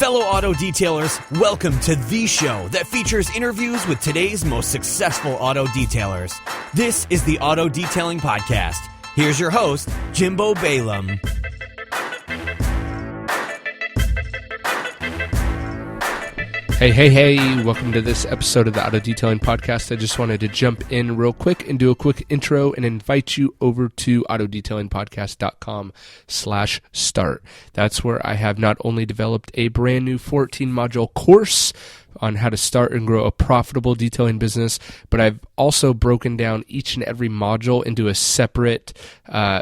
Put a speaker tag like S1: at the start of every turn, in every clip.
S1: Fellow auto detailers, welcome to the show that features interviews with today's most successful auto detailers. This is the Auto Detailing Podcast. Here's your host, Jimbo Balaam.
S2: Hey, welcome to this episode of the Auto Detailing Podcast. I just wanted to jump in real quick and do a quick intro and invite you over to autodetailingpodcast.com/start. That's where I have not only developed a brand new 14-module course on how to start and grow a profitable detailing business, but I've also broken down each and every module into a separate,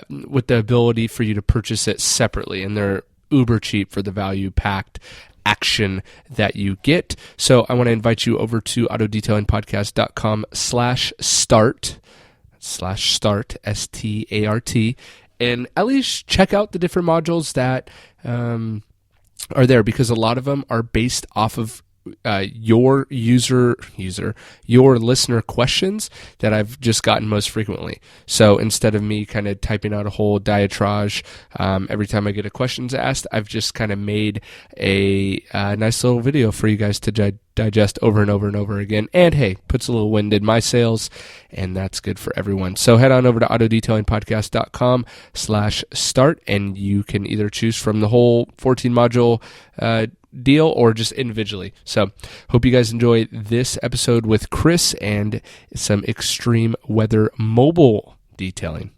S2: with the ability for you to purchase it separately, and they're uber cheap for the value packed action that you get. So I want to invite you over to autodetailingpodcast.com/start, /start, START, and at least check out the different modules that are there, because a lot of them are based off of your listener questions that I've just gotten most frequently. So instead of me kind of typing out a whole diatribe every time I get a questions asked, I've just kind of made a nice little video for you guys to digest over and over and over again. And hey, puts a little wind in my sails, and that's good for everyone. So head on over to autodetailingpodcast.com/start, and you can either choose from the whole 14 module deal or just individually. So hope you guys enjoy this episode with Chris and some extreme weather mobile detailing.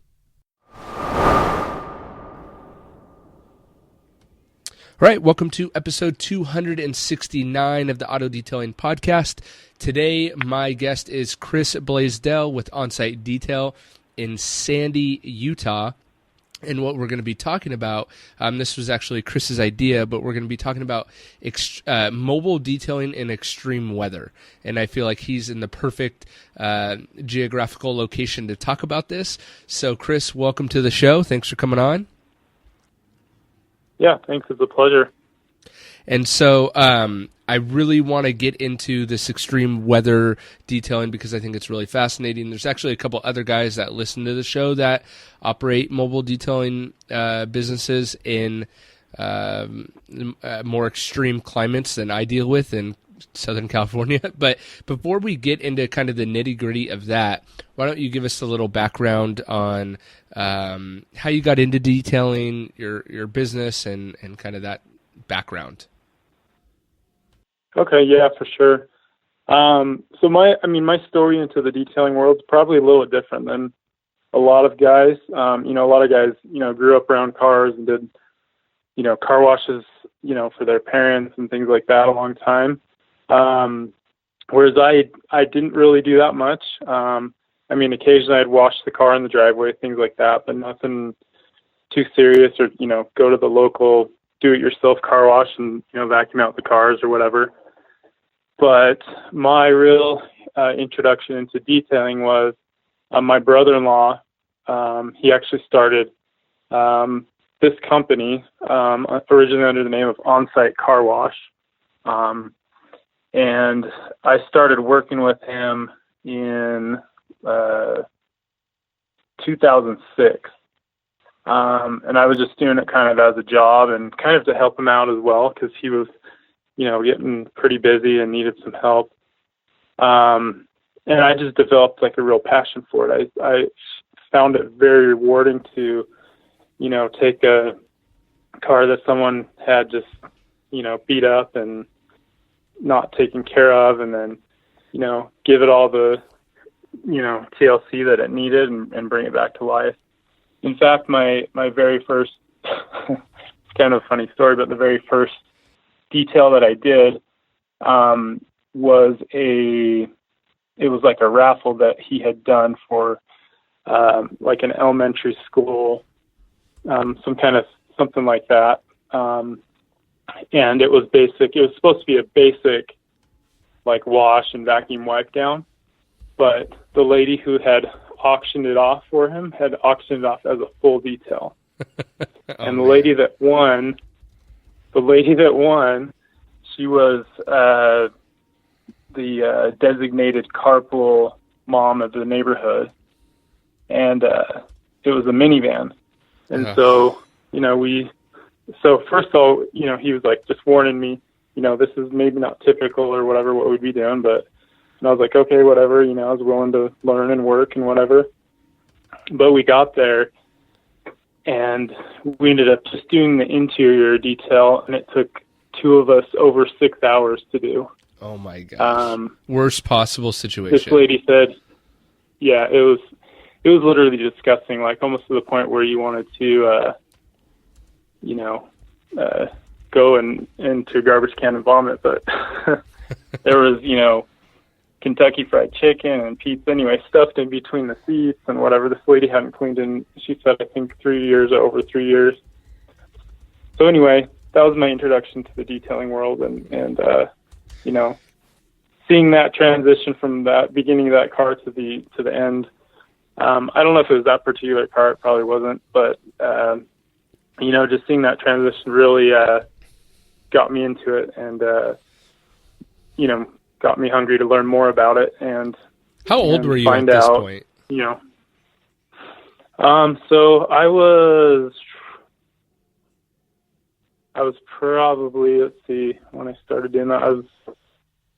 S2: All right, welcome to episode 269 of the Auto Detailing Podcast. Today, my guest is Chris Blaisdell with Onsite Detail in Sandy, Utah. And what we're going to be talking about, this was actually Chris's idea, but we're going to be talking about mobile detailing in extreme weather. And I feel like he's in the perfect geographical location to talk about this. So, Chris, welcome to the show. Thanks for coming on.
S3: Yeah, thanks. It's a pleasure.
S2: And so I really want to get into this extreme weather detailing because I think it's really fascinating. There's actually a couple other guys that listen to the show that operate mobile detailing businesses in more extreme climates than I deal with in Southern California. But before we get into kind of the nitty-gritty of that, why don't you give us a little background on how you got into detailing, your business, and kind of that background?
S3: Okay, yeah, for sure. So my story into the detailing world is probably a little different than a lot of guys. A lot of guys, grew up around cars and did, car washes, for their parents and things like that a long time. Whereas I didn't really do that much. Occasionally I'd wash the car in the driveway, things like that, but nothing too serious, or, go to the local do-it-yourself car wash and, vacuum out the cars or whatever. But my real introduction into detailing was my brother-in-law. He actually started this company originally under the name of Onsite Car Wash. And I started working with him in 2006. And I was just doing it kind of as a job and kind of to help him out as well, because he was, getting pretty busy and needed some help. And I just developed like a real passion for it. I found it very rewarding to, take a car that someone had just, beat up and not taken care of, and then, give it all the, TLC that it needed and bring it back to life. In fact, my very first, it's kind of a funny story, but the very first detail that I did was like a raffle that he had done for like an elementary school, something like that. And it was basic. It was supposed to be a basic like wash and vacuum wipe down, but the lady who had auctioned it off for him had auctioned it off as a full detail. And the lady that won, she was the designated carpool mom of the neighborhood, and it was a minivan. And so, so first of all, he was like just warning me, this is maybe not typical or whatever, what we'd be doing, but and I was like, okay, whatever, I was willing to learn and work and whatever. But we got there and we ended up just doing the interior detail, and it took two of us over 6 hours to do.
S2: Oh my gosh. Worst possible situation.
S3: This lady said, yeah, it was literally disgusting, like almost to the point where you wanted to, go into a garbage can and vomit. But there was, Kentucky Fried Chicken and pizza, anyway, stuffed in between the seats and whatever. This lady hadn't cleaned in, she said, I think 3 years or over 3 years. So anyway, that was my introduction to the detailing world, and seeing that transition from that beginning of that car to the end. I don't know if it was that particular car, it probably wasn't, but just seeing that transition really got me into it, and got me hungry to learn more about it. And
S2: how old were you at this point?
S3: So I was probably, let's see, when I started doing that,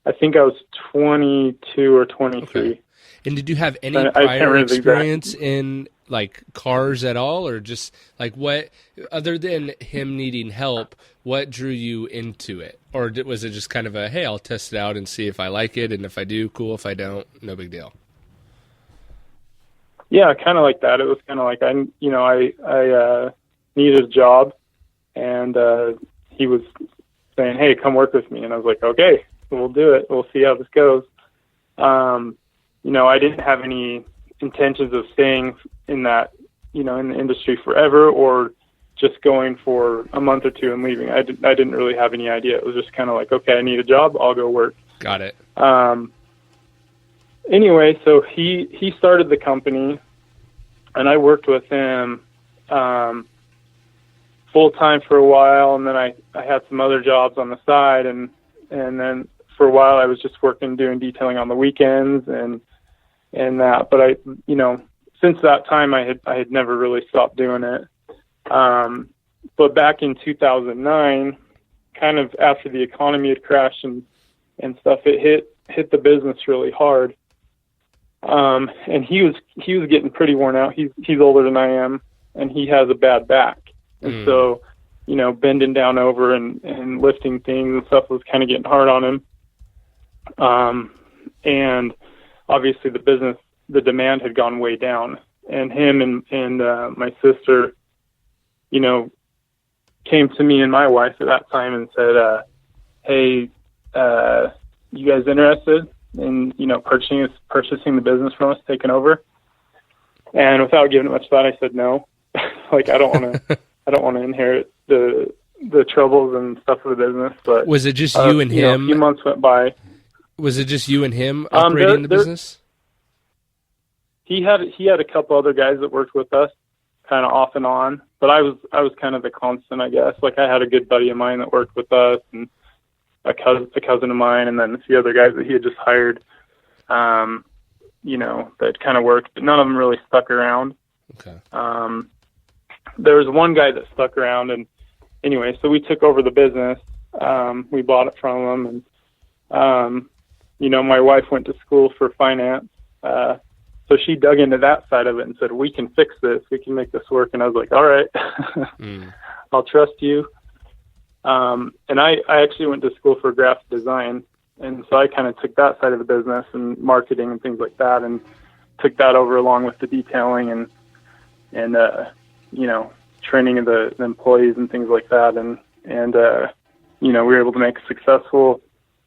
S3: I think I was 22 or 23. Okay.
S2: And did you have any prior experience in like cars at all, or just like what, other than him needing help, what drew you into it? Or was it just kind of a, hey, I'll test it out and see if I like it, and if I do, cool. If I don't, no big deal.
S3: Yeah, kind of like that. It was kind of like I needed a job, and he was saying, hey, come work with me. And I was like, okay, we'll do it. We'll see how this goes. I didn't have any intentions of staying in that, in the industry forever, or just going for a month or two and leaving. I didn't really have any idea. It was just kind of like, okay, I need a job, I'll go work.
S2: Got it.
S3: Anyway, so he started the company, and I worked with him full time for a while, and then I had some other jobs on the side, and then for a while I was just doing detailing on the weekends and that. But I since that time I had never really stopped doing it. But back in 2009, kind of after the economy had crashed and stuff, it hit the business really hard. And he was getting pretty worn out. He's older than I am, and he has a bad back. And so, bending down over and lifting things and stuff was kind of getting hard on him. And obviously the demand had gone way down, and him and my sister, came to me and my wife at that time and said, hey, you guys interested in, purchasing the business from us, taking over? And without giving it much thought, I said no. Like, I don't want to inherit the troubles and stuff of the business. But
S2: was it just you and him?
S3: A few months went by.
S2: Was it just you and him operating the business?
S3: He had a couple other guys that worked with us, kind of off and on, but I was kind of the constant, I guess. Like, I had a good buddy of mine that worked with us, and a cousin of mine, and then a few other guys that he had just hired, that kind of worked, but none of them really stuck around.
S2: Okay.
S3: There was one guy that stuck around, and anyway, so we took over the business. We bought it from him, and my wife went to school for finance, so she dug into that side of it and said, we can fix this, we can make this work. And I was like, all right, I'll trust you. And I actually went to school for graphic design, and so I kind of took that side of the business and marketing and things like that, and took that over along with the detailing and training of the employees and things like that. And we were able to make it successful.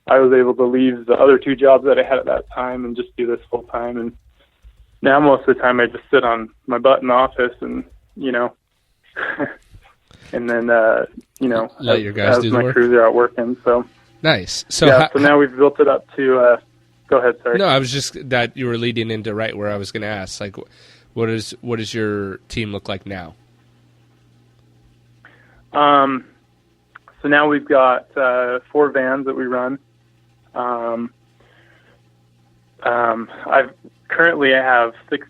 S3: I was able to leave the other two jobs that I had at that time and just do this full time. And now most of the time I just sit on my butt in the office and, and then,
S2: let your guys do the
S3: my
S2: work.
S3: crews are out working. So
S2: nice. So
S3: so now we've built it up to, go ahead. Sorry.
S2: No, I was just that you were leading into right where I was going to ask, like, what does your team look like now?
S3: So now we've got 4 vans that we run. I have six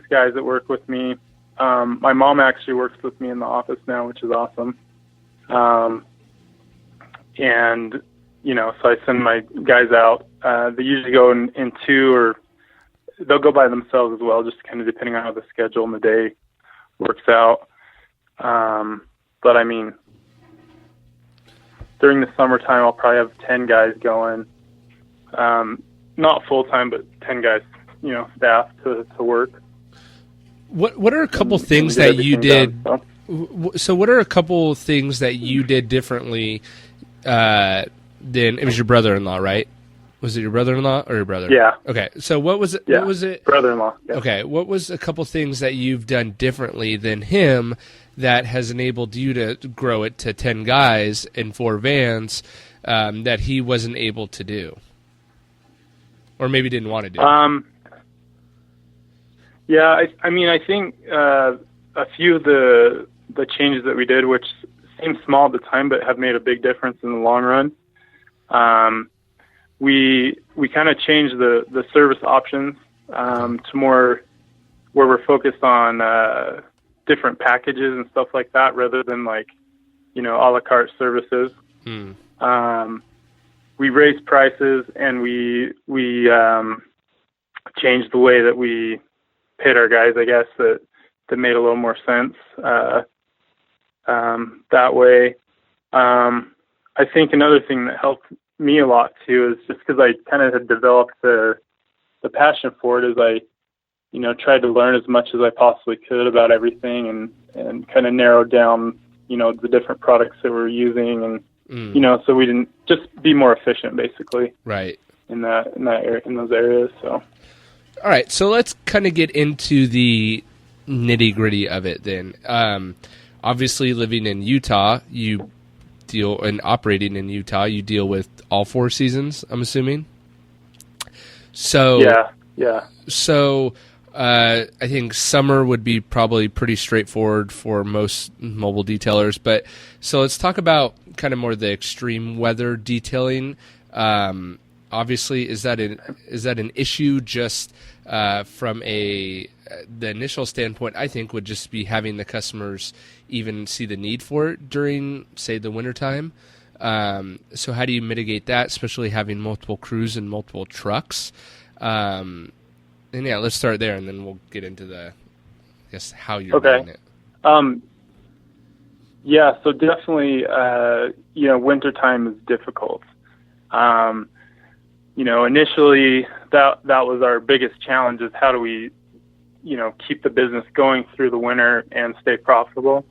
S3: guys that work with me. My mom actually works with me in the office now, which is awesome. And so I send my guys out. They usually go in two, or they'll go by themselves as well, just kind of depending on how the schedule and the day works out. But I mean, during the summertime, I'll probably have 10 guys going. Not full time, but 10 guys, staff to work.
S2: What are a couple things that you did? So what are a couple things that you did differently than it was your brother-in-law, right? Was it your brother-in-law or your brother?
S3: Yeah.
S2: Okay. So what was it?
S3: Yeah.
S2: What was it?
S3: Brother-in-law. Yeah.
S2: Okay. What was a couple things that you've done differently than him that has enabled you to grow it to 10 guys and 4 vans that he wasn't able to do, or maybe didn't want to do?
S3: Yeah. I think a few of the changes that we did, which seemed small at the time but have made a big difference in the long run. We kind of changed the service options to more where we're focused on different packages and stuff like that, rather than a la carte services. We raised prices, and we changed the way that we paid our guys, I guess, that made a little more sense that way. I think another thing that helped me a lot too is just because I kind of had developed the passion for it, is I tried to learn as much as I possibly could about everything, and kind of narrowed down the different products that we're using, and so we didn't just be more efficient, basically,
S2: right,
S3: in those areas. So
S2: all right, so let's kind of get into the nitty-gritty of it then. Obviously, living in Utah, operating in Utah, you deal with all 4 seasons, I'm assuming. So yeah. So I think summer would be probably pretty straightforward for most mobile detailers. But so let's talk about kind of more the extreme weather detailing. Obviously, is that an issue just from the initial standpoint? I think would just be having the customers even see the need for it during, say, the wintertime. So how do you mitigate that, especially having multiple crews and multiple trucks? And yeah, let's start there, and then we'll get into how you're doing it.
S3: Yeah, so definitely, wintertime is difficult. Initially that was our biggest challenge, is how do we, keep the business going through the winter and stay profitable?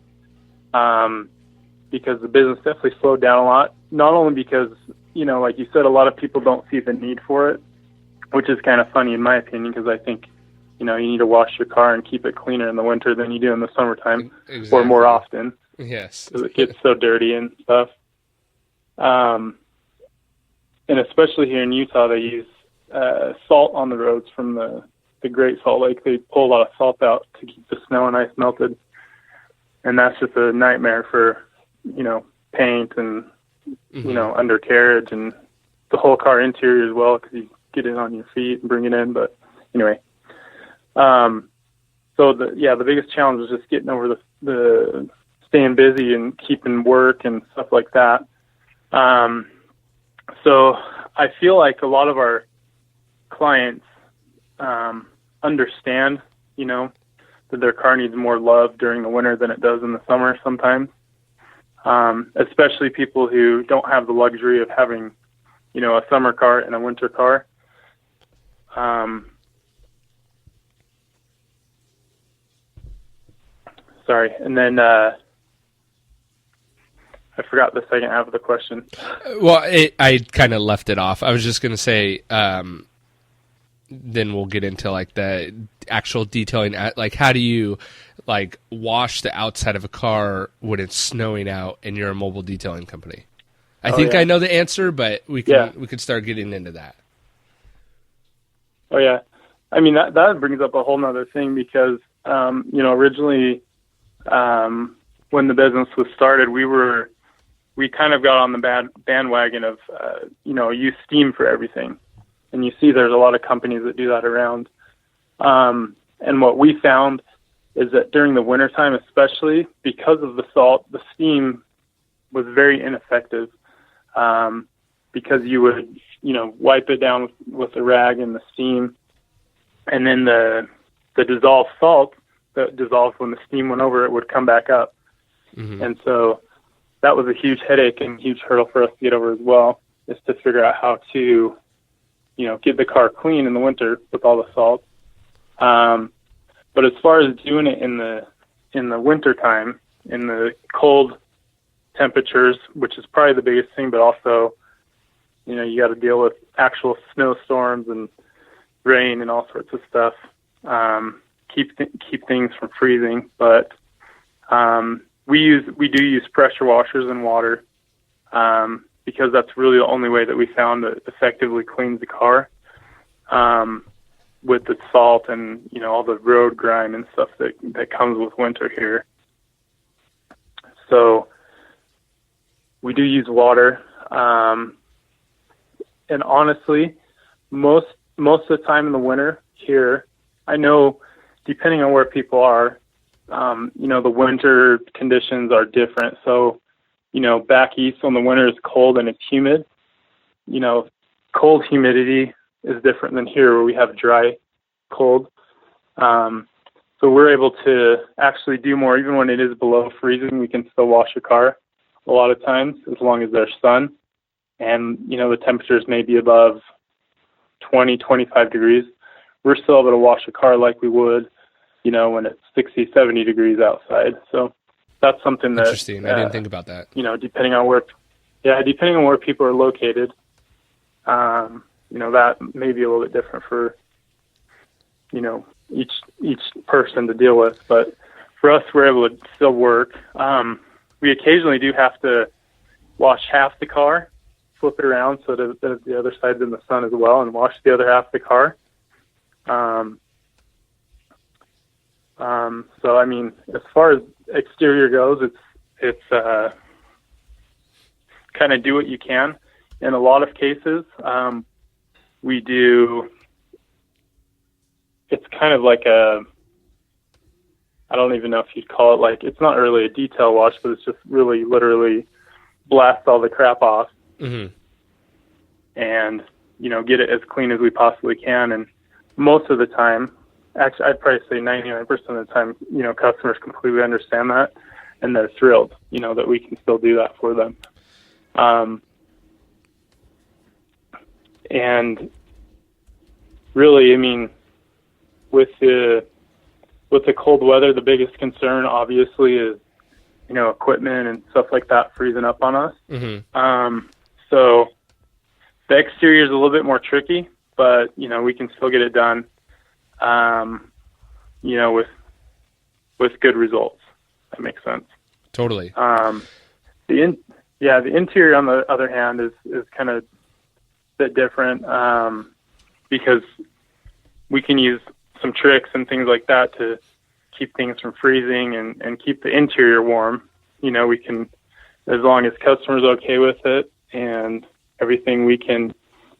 S3: Because the business definitely slowed down a lot, not only because, like you said, a lot of people don't see the need for it, which is kind of funny in my opinion, because I think, you need to wash your car and keep it cleaner in the winter than you do in the summertime. Exactly. Or more often. Yes. Because it gets so dirty and stuff. And especially here in Utah, they use salt on the roads from the Great Salt Lake. They pull a lot of salt out to keep the snow and ice melted. And that's just a nightmare for, paint and, undercarriage and the whole car interior as well, because you get it on your feet and bring it in. But anyway, so the biggest challenge is just getting over the staying busy and keeping work and stuff like that. So I feel like a lot of our clients understand, that their car needs more love during the winter than it does in the summer sometimes, especially people who don't have the luxury of having, a summer car and a winter car. Sorry. And then I forgot the second half of the question.
S2: Well, I kind of left it off. I was just going to say, then we'll get into the actual detailing. How do you wash the outside of a car when it's snowing out and you're a mobile detailing company? I think I know the answer, but we could start getting into that.
S3: Oh yeah. I mean, that brings up a whole nother thing, because, originally, when the business was started, we kind of got on the bandwagon of, use steam for everything. And you see there's a lot of companies that do that around. And what we found is that during the wintertime, especially because of the salt, the steam was very ineffective. because you would, wipe it down with a rag and the steam, and then the dissolved salt that dissolved when the steam went over it would come back up. Mm-hmm. And so that was a huge headache and huge hurdle for us to get over as well, is to figure out how to, get the car clean in the winter with all the salt. But as far as doing it in the winter time, in the cold temperatures, which is probably the biggest thing, but also, you got to deal with actual snowstorms and rain and all sorts of stuff. Keep things from freezing, but we do use pressure washers and water because that's really the only way that we found that effectively cleans the car with the salt and all the road grime and stuff that comes with winter here. So we do use water, and honestly, most of the time in the winter here, I know, depending on where people are, the winter conditions are different. So, back east when the winter is cold and it's humid, cold humidity is different than here where we have dry cold. So we're able to actually do more. Even when it is below freezing, we can still wash a car a lot of times as long as there's sun. And, the temperatures may be above 20, 25 degrees. We're still able to wash a car like we would, when it's 60, 70 degrees outside. So that's something that...
S2: Interesting. I didn't think about that.
S3: Depending on where people are located, that may be a little bit different for, each person to deal with. But for us, we're able to still work. We occasionally do have to wash half the car, flip it around so that the other side's in the sun as well, and wash the other half of the car. So I mean, as far as exterior goes, it's kind of do what you can. In a lot of cases, we do. It's kind of like I don't even know if you'd call it it's not really a detail wash, but it's just really literally blast all the crap off. Mm-hmm. And, get it as clean as we possibly can. And most of the time, actually, I'd probably say 99% of the time, customers completely understand that, and they're thrilled, that we can still do that for them. And really, I mean, with the cold weather, the biggest concern obviously is, equipment and stuff like that freezing up on us. Mm-hmm. So the exterior is a little bit more tricky, but, we can still get it done, with good results. That makes sense.
S2: Totally.
S3: The interior, on the other hand, is kind of a bit different, because we can use some tricks and things like that to keep things from freezing and keep the interior warm. We can, as long as customers are okay with it and everything, we can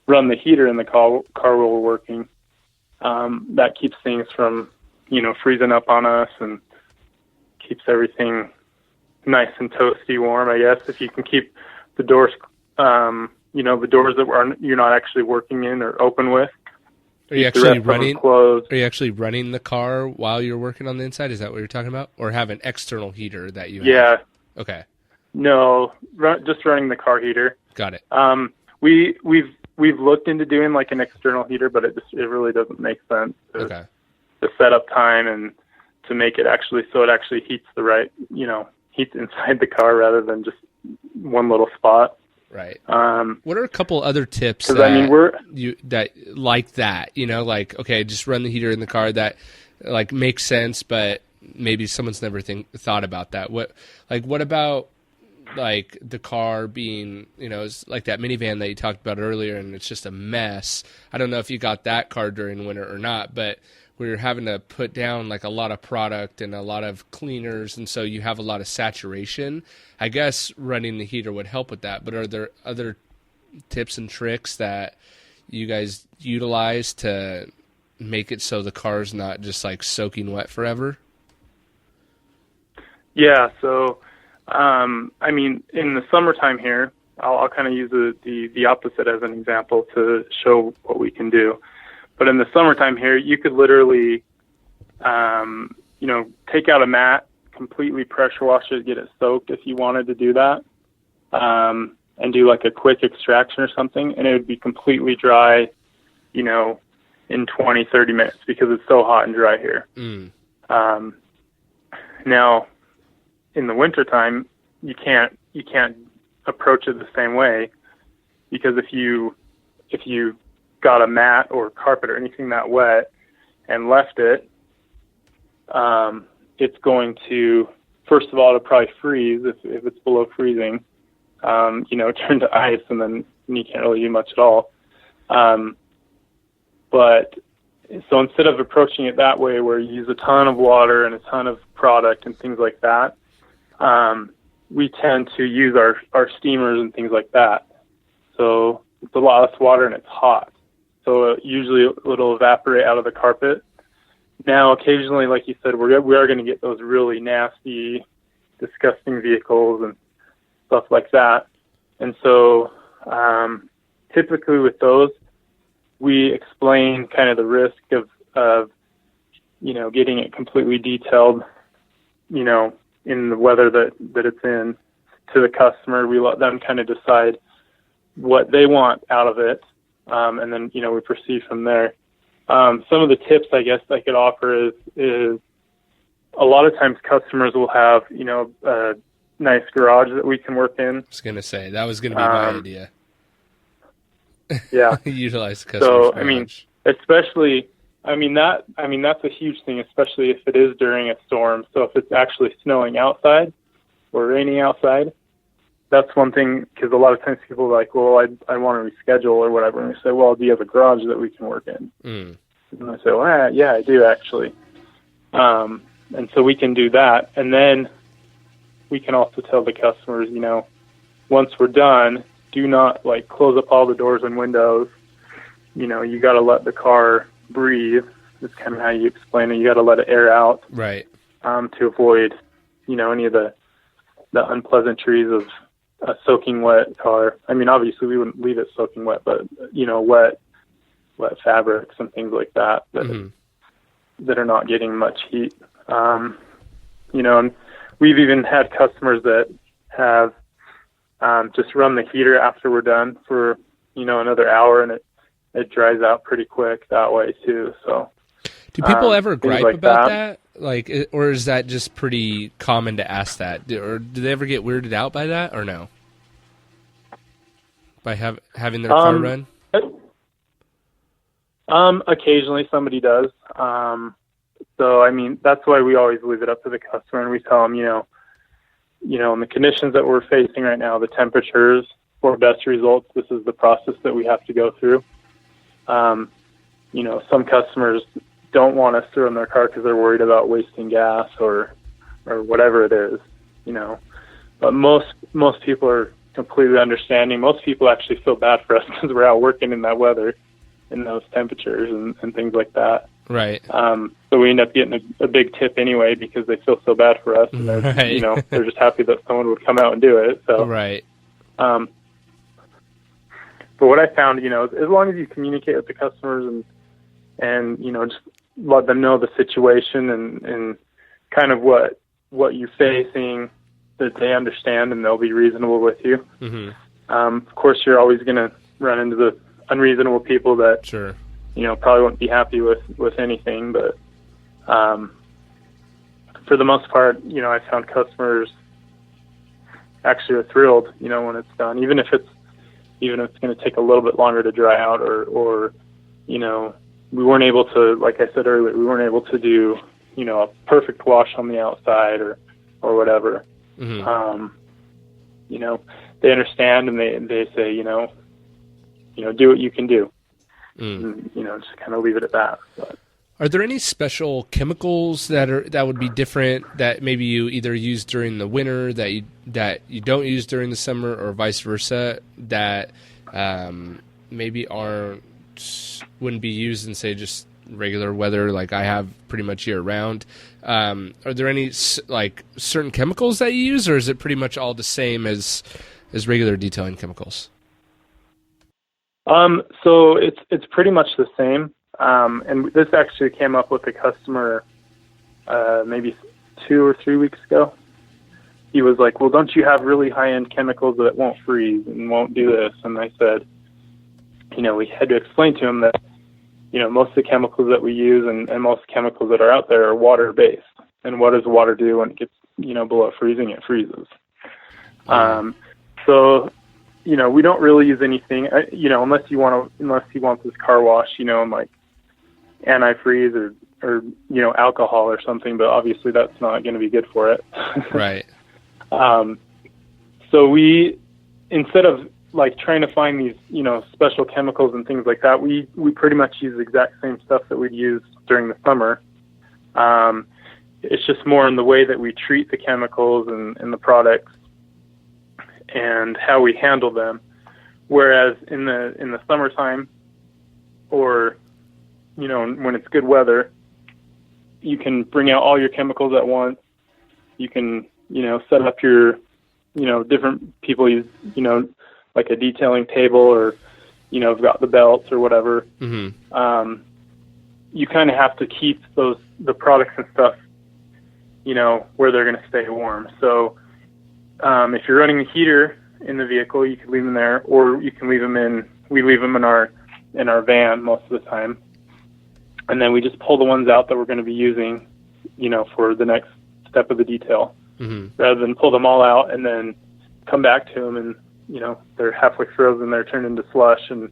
S3: run the heater in the car while we're working. That keeps things from, freezing up on us and keeps everything nice and toasty warm, I guess. If you can keep the doors, the doors that you're not actually working in or open with.
S2: Are you actually running the car while you're working on the inside? Is that what you're talking about? Or have an external heater that you have?
S3: Yeah.
S2: Okay.
S3: No, just running the car heater.
S2: Got it.
S3: We've looked into doing an external heater, but it really doesn't make sense.
S2: Okay.
S3: The setup time and to make it actually heats the right, heats inside the car rather than just one little spot.
S2: Right. What are a couple other tips that okay, just run the heater in the car that makes sense, but maybe someone's never thought about that. What about the car being, is like that minivan that you talked about earlier, and it's just a mess. I don't know if you got that car during winter or not, but we're having to put down a lot of product and a lot of cleaners, and so you have a lot of saturation. I guess running the heater would help with that, but are there other tips and tricks that you guys utilize to make it so the car's not just soaking wet forever?
S3: Yeah, so in the summertime here, I'll kind of use the opposite as an example to show what we can do. But in the summertime here, you could literally, take out a mat, completely pressure wash it, get it soaked if you wanted to do that, and do like a quick extraction or something, and it would be completely dry, in 20, 30 minutes because it's so hot and dry here. Now, in the wintertime, you can't approach it the same way, because if you got a mat or carpet or anything that wet and left it, it's going to, first of all, it'll probably freeze if it's below freezing, turn to ice, and then you can't really do much at all. But so instead of approaching it that way, where you use a ton of water and a ton of product and things like that, we tend to use our steamers and things like that. So it's a lot less water and it's hot. So usually it'll evaporate out of the carpet. Now, occasionally, like you said, we are going to get those really nasty, disgusting vehicles and stuff like that. And so typically with those, we explain kind of the risk of getting it completely detailed, in the weather that it's in, to the customer. We let them kind of decide what they want out of it, and then we proceed from there. Some of the tips I guess I could offer is a lot of times customers will have a nice garage that we can work in.
S2: I was going to say that was going to be my idea.
S3: Yeah.
S2: Utilize the customer's garage.
S3: That's a huge thing, especially if it is during a storm. So if it's actually snowing outside or raining outside, that's one thing, because a lot of times people are like, well, I want to reschedule or whatever. And we say, well, do you have a garage that we can work in? And I say, well, yeah, I do actually. And so we can do that. And then we can also tell the customers, once we're done, do not close up all the doors and windows. You got to let the car breathe. That's kind of how you explain it. You got to let it air out,
S2: right?
S3: To avoid, any of the unpleasantries of a soaking wet car. I mean, obviously we wouldn't leave it soaking wet, but wet fabrics and things like that that are not getting much heat. And we've even had customers that have just run the heater after we're done for another hour, and it dries out pretty quick that way too. So
S2: do people ever gripe about that? Or is that just pretty common to ask that? Or do they ever get weirded out by that, or no? By having their car run?
S3: Occasionally somebody does. So, that's why we always leave it up to the customer, and we tell them, in the conditions that we're facing right now, the temperatures for best results, this is the process that we have to go through. Some customers don't want us to run their car because they're worried about wasting gas or whatever it is, But most people are completely understanding. Most people actually feel bad for us because we're out working in that weather, in those temperatures and things like that.
S2: Right.
S3: So we end up getting a big tip anyway because they feel so bad for us, and they're,
S2: right.
S3: They're just happy that someone would come out and do it. So
S2: right.
S3: But what I found, as long as you communicate with the customers and just let them know the situation and kind of what you're facing, that they understand and they'll be reasonable with you. Of course, you're always going to run into the unreasonable people that
S2: sure.
S3: Probably won't be happy with anything, but for the most part, I found customers actually are thrilled, when it's done, even if it's going to take a little bit longer to dry out, or we weren't able to, like I said earlier, we weren't able to do, a perfect wash on the outside or whatever. They understand, and they say, do what you can do. And, just kind of leave it at that. But.
S2: Are there any special chemicals that would be different that maybe you either use during the winter that you don't use during the summer, or vice versa, that maybe wouldn't be used in, say, just regular weather like I have pretty much year round? Are there any certain chemicals that you use, or is it pretty much all the same as as regular detailing chemicals?
S3: So it's pretty much the same. And this actually came up with a customer maybe 2 or 3 weeks ago. He was like, well, don't you have really high-end chemicals that won't freeze and won't do this? And I said, we had to explain to him that, most of the chemicals that we use and most chemicals that are out there are water-based. And what does water do when it gets, below freezing? It freezes. So, we don't really use anything, unless he wants his car wash, and like antifreeze or alcohol or something, but obviously that's not going to be good for it.
S2: Right.
S3: So we, instead of like trying to find these, special chemicals and things like that, we pretty much use the exact same stuff that we'd use during the summer. It's just more in the way that we treat the chemicals and the products and how we handle them. Whereas in the summertime, or when it's good weather, you can bring out all your chemicals at once. You can set up your different people use like a detailing table, or have got the belts or whatever. Mm-hmm. You kind of have to keep the products and stuff where they're going to stay warm. So if you're running a heater in the vehicle, you can leave them there, or you can leave them we leave them in our van most of the time. And then we just pull the ones out that we're going to be using, for the next step of the detail, mm-hmm. rather than pull them all out and then come back to them and, they're halfway frozen, they're turned into slush. And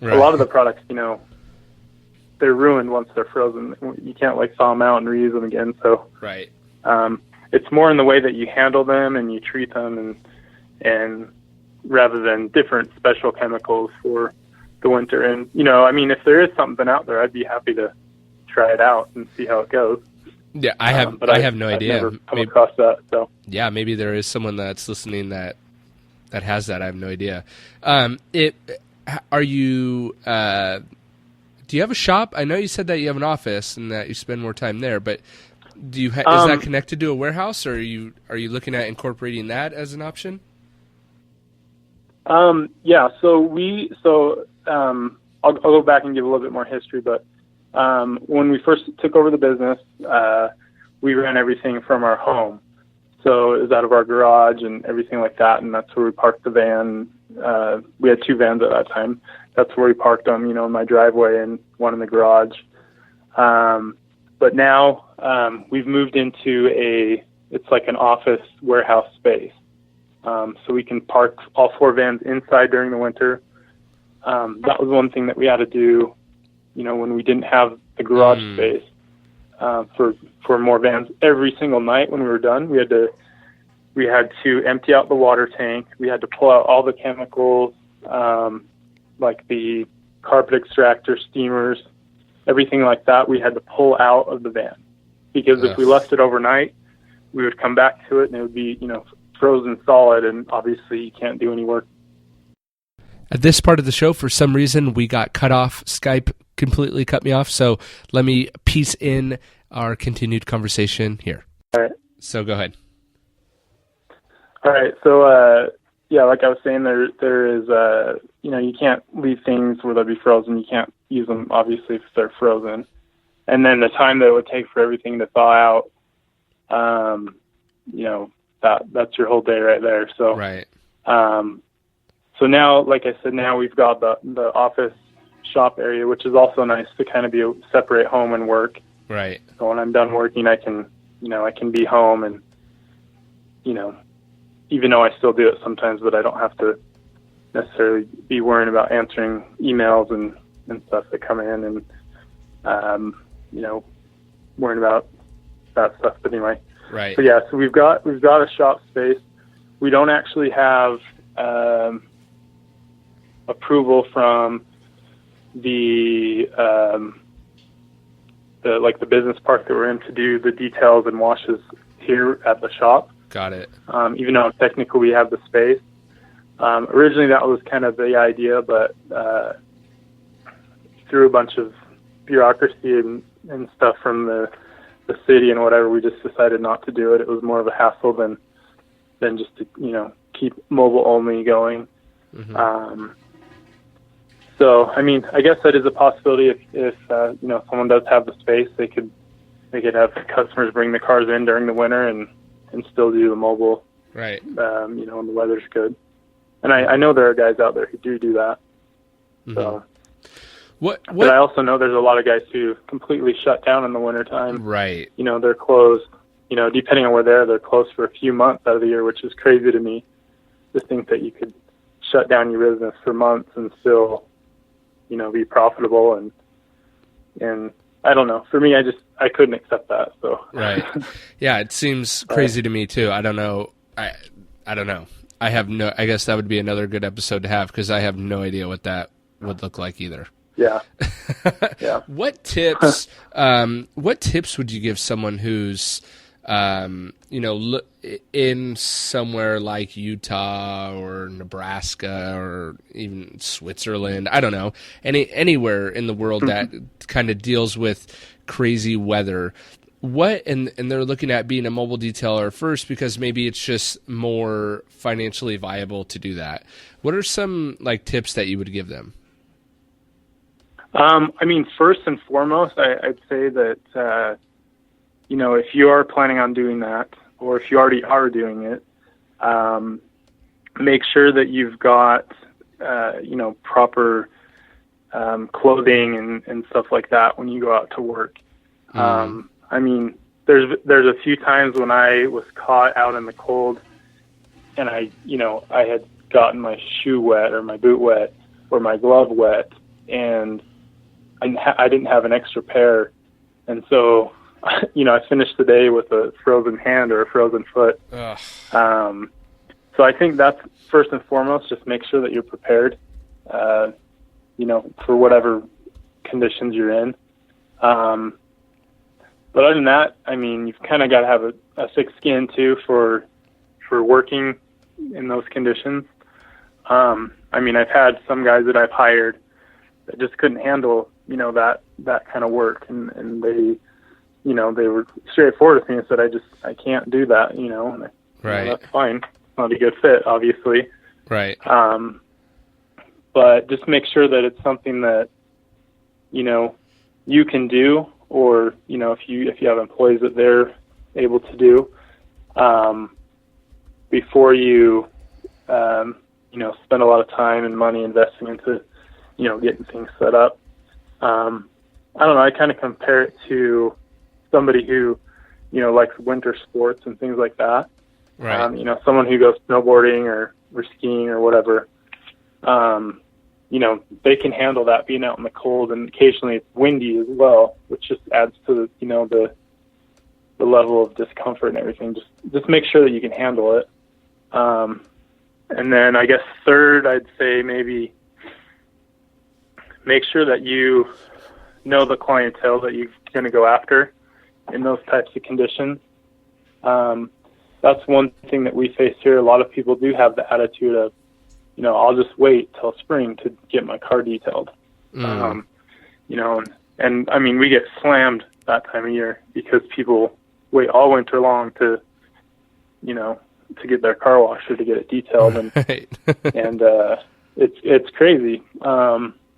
S3: right. A lot of the products, they're ruined once they're frozen. You can't like thaw them out and reuse them again. So
S2: right.
S3: It's more in the way that you handle them and you treat them and rather than different special chemicals for the winter. And, if there is something out there, I'd be happy to try it out and see how it goes.
S2: Yeah, I have no idea.
S3: I've never come across that. So
S2: yeah, maybe there is someone that's listening that has that. I have no idea. Do you have a shop? I know you said that you have an office and that you spend more time there, but do you is that connected to a warehouse, or are you looking at incorporating that as an option?
S3: Yeah. So I'll go back and give a little bit more history, but when we first took over the business, we ran everything from our home. So it was out of our garage and everything like that, and that's where we parked the van. We had 2 vans at that time. That's where we parked them, in my driveway and one in the garage. But now we've moved into it's like an office warehouse space. So we can park all 4 vans inside during the winter. That was one thing that we had to do, when we didn't have the garage space for more vans. Every single night when we were done, we had to empty out the water tank. We had to pull out all the chemicals, like the carpet extractor, steamers, everything like that. We had to pull out of the van because if we left it overnight, we would come back to it and it would be, frozen solid, and obviously you can't do any work.
S2: At this part of the show, for some reason, we got cut off. Skype completely cut me off, so let me piece in our continued conversation here.
S3: All right.
S2: So go ahead.
S3: All right. So, yeah, like I was saying, there is, you can't leave things where they'll be frozen. You can't use them, obviously, if they're frozen. And then the time that it would take for everything to thaw out, that's your whole day right there. So,
S2: right.
S3: So now, like I said, now we've got the office shop area, which is also nice to kind of be separate home and work.
S2: Right.
S3: So when I'm done working, I can be home and, even though I still do it sometimes, but I don't have to necessarily be worrying about answering emails and stuff that come in and, worrying about that stuff. But anyway.
S2: Right.
S3: So yeah, so we've got a shop space. We don't actually have approval from the business park that we're in to do the details and washes here at the shop.
S2: Got it.
S3: Even though technically we have the space. Originally that was kind of the idea, but through a bunch of bureaucracy and stuff from the city and whatever, we just decided not to do it. It was more of a hassle than just to, keep mobile only going. So, I mean, I guess that is a possibility if someone does have the space, they could have customers bring the cars in during the winter and still do the mobile,
S2: right?
S3: When the weather's good. And I know there are guys out there who do that. So,
S2: what?
S3: But I also know there's a lot of guys who completely shut down in the wintertime.
S2: Right.
S3: They're closed, depending on where they're closed for a few months out of the year, which is crazy to me to think that you could shut down your business for months and still, be profitable. And I don't know. For me, I couldn't accept that. So
S2: right. Yeah, it seems crazy to me too. I don't know. I don't know. I guess that would be another good episode to have because I have no idea what that would look like either.
S3: Yeah. Yeah.
S2: What tips would you give someone who's in somewhere like Utah or Nebraska or even Switzerland? I don't know, anywhere in the world that kind of deals with crazy weather. And they're looking at being a mobile detailer first because maybe it's just more financially viable to do that. What are some tips that you would give them?
S3: First and foremost, I'd say that, if you are planning on doing that, or if you already are doing it, make sure that you've got, proper clothing and stuff like that when you go out to work. There's a few times when I was caught out in the cold and I had gotten my shoe wet or my boot wet or my glove wet and I didn't have an extra pair. And so, I finished the day with a frozen hand or a frozen foot. So I think that's first and foremost, just make sure that you're prepared, for whatever conditions you're in. But other than that, you've kind of got to have a thick skin too for working in those conditions. I've had some guys that I've hired that just couldn't handle, that kind of work, and they, they were straightforward with me and said, I can't do that, and
S2: right.
S3: That's fine. It's not a good fit, obviously.
S2: Right.
S3: But just make sure that it's something that, you can do, or, if you have employees that they're able to do, before you, spend a lot of time and money investing into, getting things set up. I don't know, I kind of compare it to somebody who, likes winter sports and things like that.
S2: Right.
S3: Someone who goes snowboarding or skiing or whatever, they can handle that being out in the cold, and occasionally it's windy as well, which just adds to the level of discomfort and everything. Just make sure that you can handle it. And then I guess third, I'd say maybe make sure that you know the clientele that you're going to go after in those types of conditions. That's one thing that we face here. A lot of people do have the attitude of, I'll just wait till spring to get my car detailed. And we get slammed that time of year because people wait all winter long to get their car washed or to get it detailed. And,
S2: right.
S3: and it's crazy.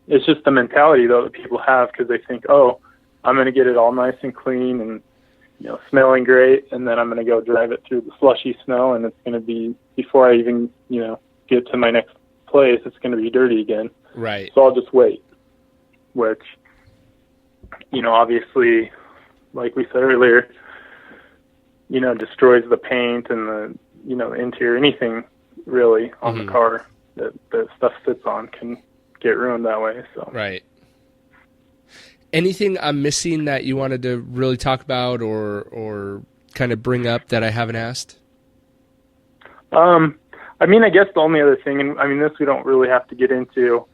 S3: It's just the mentality though that people have because they think, oh, I'm going to get it all nice and clean and, smelling great. And then I'm going to go drive it through the slushy snow and it's going to be, before I even, get to my next place, it's going to be dirty again.
S2: Right.
S3: So I'll just wait, which, obviously, like we said earlier, destroys the paint and the, the interior, anything really on the car that stuff sits on can get ruined that way. So
S2: right. Anything I'm missing that you wanted to really talk about or kind of bring up that I haven't asked?
S3: I guess the only other thing, and this we don't really have to get into,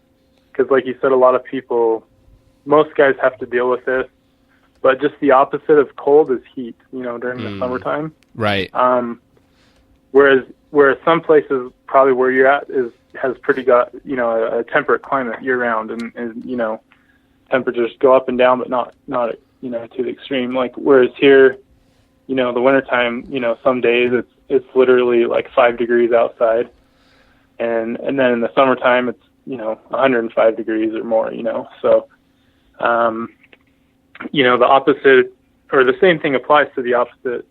S3: because like you said, a lot of people, most guys have to deal with this, but just the opposite of cold is heat, during the summertime.
S2: Right.
S3: Whereas some places probably where you're at has pretty got, a temperate climate year round and temperatures go up and down, but not to the extreme. Like, whereas here, the wintertime, some days it's literally like 5 degrees outside. and then in the summertime it's 105 degrees or more. So the opposite, or the same thing applies to the opposite.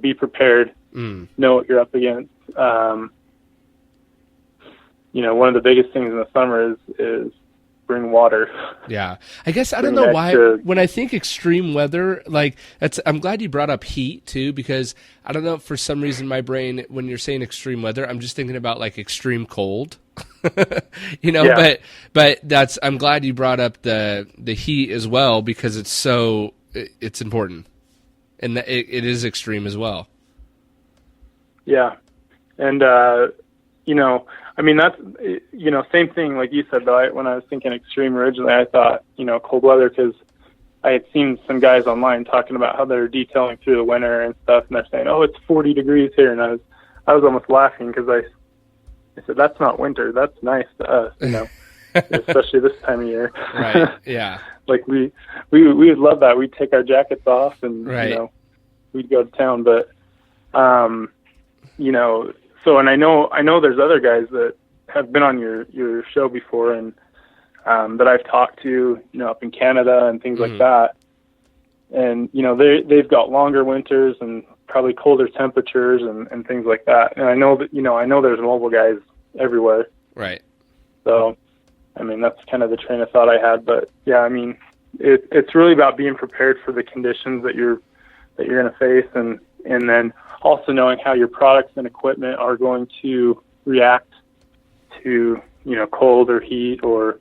S3: Be prepared. Know what you're up against. One of the biggest things in the summer is bring water.
S2: Yeah. I guess I don't know why when I think extreme weather, I'm glad you brought up heat too, because I don't know, for some reason my brain, when you're saying extreme weather, I'm just thinking about like extreme cold.
S3: Yeah.
S2: But I'm glad you brought up the heat as well, because it's important. And it is extreme as well. Yeah.
S3: And that's, same thing, like you said, though, when I was thinking extreme originally, I thought, cold weather, because I had seen some guys online talking about how they're detailing through the winter and stuff, and they're saying, oh, it's 40 degrees here. And I was almost laughing, because I said, that's not winter. That's nice to us, especially this time of year.
S2: Right, yeah.
S3: Like we would love that. We'd take our jackets off and,
S2: right.
S3: We'd go to town. But, so, and I know there's other guys that have been on your show before, and that I've talked to, up in Canada and things like that. And, they've got longer winters and probably colder temperatures and things like that. And I know that, there's mobile guys everywhere.
S2: Right.
S3: So, that's kind of the train of thought I had. But yeah, it's really about being prepared for the conditions that you're going to face, and then also knowing how your products and equipment are going to react to, cold or heat or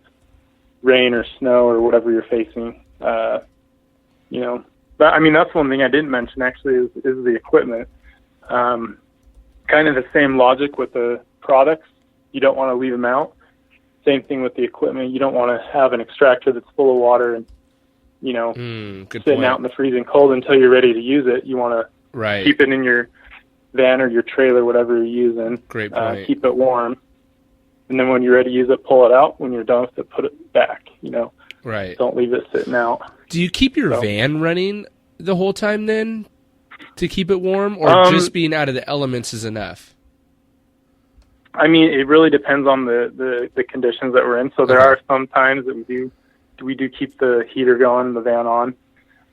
S3: rain or snow or whatever you're facing. But that's one thing I didn't mention actually is the equipment. Kind of the same logic with the products. You don't want to leave them out. Same thing with the equipment. You don't want to have an extractor that's full of water and, sitting out in the freezing cold until you're ready to use it. You want to keep it in your van or your trailer, whatever you're using.
S2: Great point.
S3: Keep it warm. And then when you're ready to use it, pull it out. When you're done with it, put it back,
S2: Right.
S3: Don't leave it sitting out.
S2: Do you keep your van running the whole time then to keep it warm, or just being out of the elements is enough?
S3: It really depends on the conditions that we're in. So there are some times that we do keep the heater going, the van on.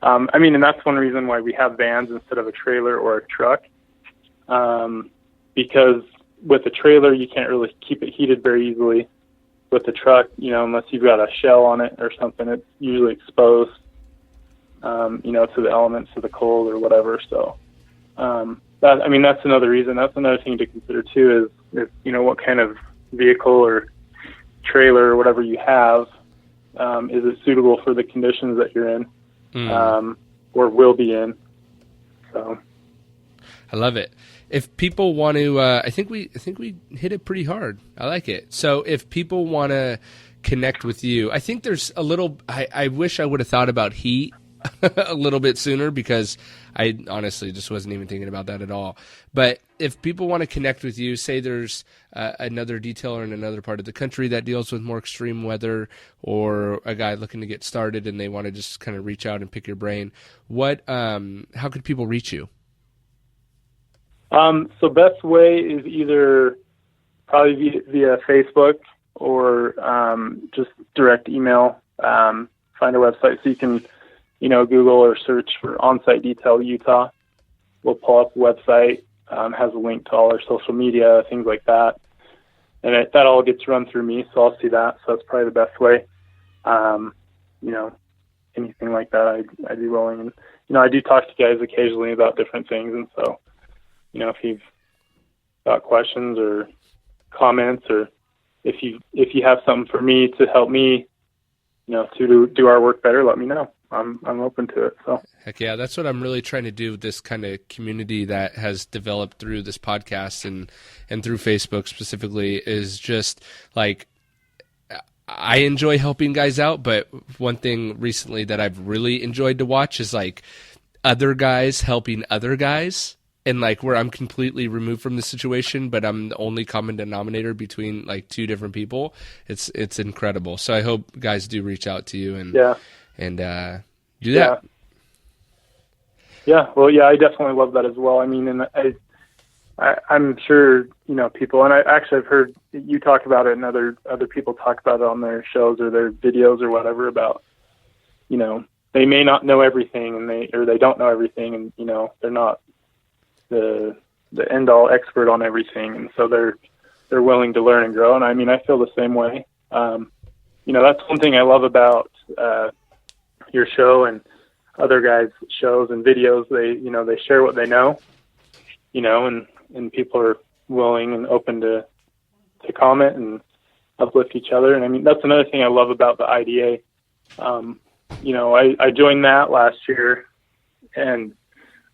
S3: And that's one reason why we have vans instead of a trailer or a truck. Because with a trailer, you can't really keep it heated very easily. With the truck, unless you've got a shell on it or something, it's usually exposed, to the elements of the cold or whatever. So, that's another reason. That's another thing to consider too is what kind of vehicle or trailer or whatever you have, is it suitable for the conditions that you're in, or will be in. So,
S2: I love it. If people want to, I think we hit it pretty hard. I like it. So if people want to connect with you, I think there's a little. I wish I would have thought about heat a little bit sooner, because I honestly just wasn't even thinking about that at all. But if people want to connect with you, say there's another detailer in another part of the country that deals with more extreme weather, or a guy looking to get started and they want to just kind of reach out and pick your brain, how could people reach you?
S3: So best way is either probably via Facebook or just direct email. Find our website, so you can, Google or search for Onsite Detail Utah. We'll pull up the website, has a link to all our social media, things like that. And that all gets run through me, so I'll see that. So that's probably the best way. Anything like that, I'd be willing. And, I do talk to guys occasionally about different things, and so, if you've got questions or comments, or if you have something for me to help me, to do our work better, let me know. I'm open to it. So
S2: heck yeah, that's what I'm really trying to do with this kind of community that has developed through this podcast and through Facebook specifically, is just like, I enjoy helping guys out, but one thing recently that I've really enjoyed to watch is like other guys helping other guys. And like where I'm completely removed from the situation, but I'm the only common denominator between like two different people. It's incredible. So I hope guys do reach out to you and do that.
S3: Yeah. Well, yeah, I definitely love that as well. And I'm sure, people, and I've heard you talk about it and other people talk about it on their shows or their videos or whatever about, they may not know everything and they don't know everything, and, they're not the end all expert on everything. And so they're willing to learn and grow. And I mean, I feel the same way. That's one thing I love about, your show and other guys' shows and videos. They share what they know, and people are willing and open to comment and uplift each other. And I mean, that's another thing I love about the IDA. I joined that last year, and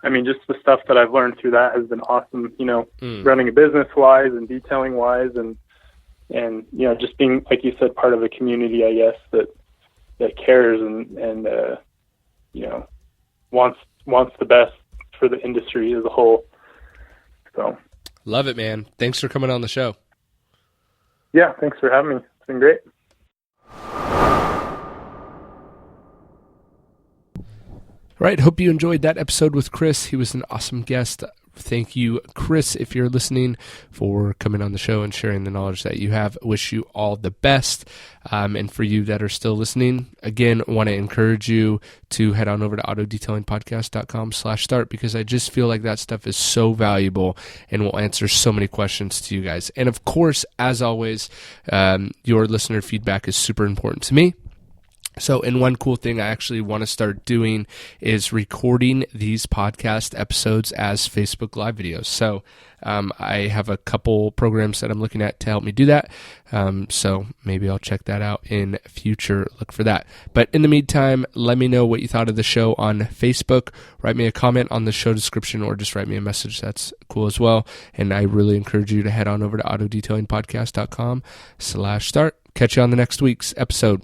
S3: I mean, just the stuff that I've learned through that has been awesome, running a business wise and detailing wise, and just being, like you said, part of a community, I guess, that cares and wants the best for the industry as a whole. So,
S2: love it, man. Thanks for coming on the show.
S3: Yeah, thanks for having me. It's been great.
S2: All right, hope you enjoyed that episode with Chris. He was an awesome guest. Thank you, Chris, if you're listening, for coming on the show and sharing the knowledge that you have. Wish you all the best. And for you that are still listening, again, want to encourage you to head on over to autodetailingpodcast.com/start, because I just feel like that stuff is so valuable and will answer so many questions to you guys. And of course, as always, your listener feedback is super important to me. So, and one cool thing I actually want to start doing is recording these podcast episodes as Facebook Live videos. So, I have a couple programs that I'm looking at to help me do that. So maybe I'll check that out in future. Look for that. But in the meantime, let me know what you thought of the show on Facebook. Write me a comment on the show description, or just write me a message. That's cool as well. And I really encourage you to head on over to autodetailingpodcast.com/start. Catch you on the next week's episode.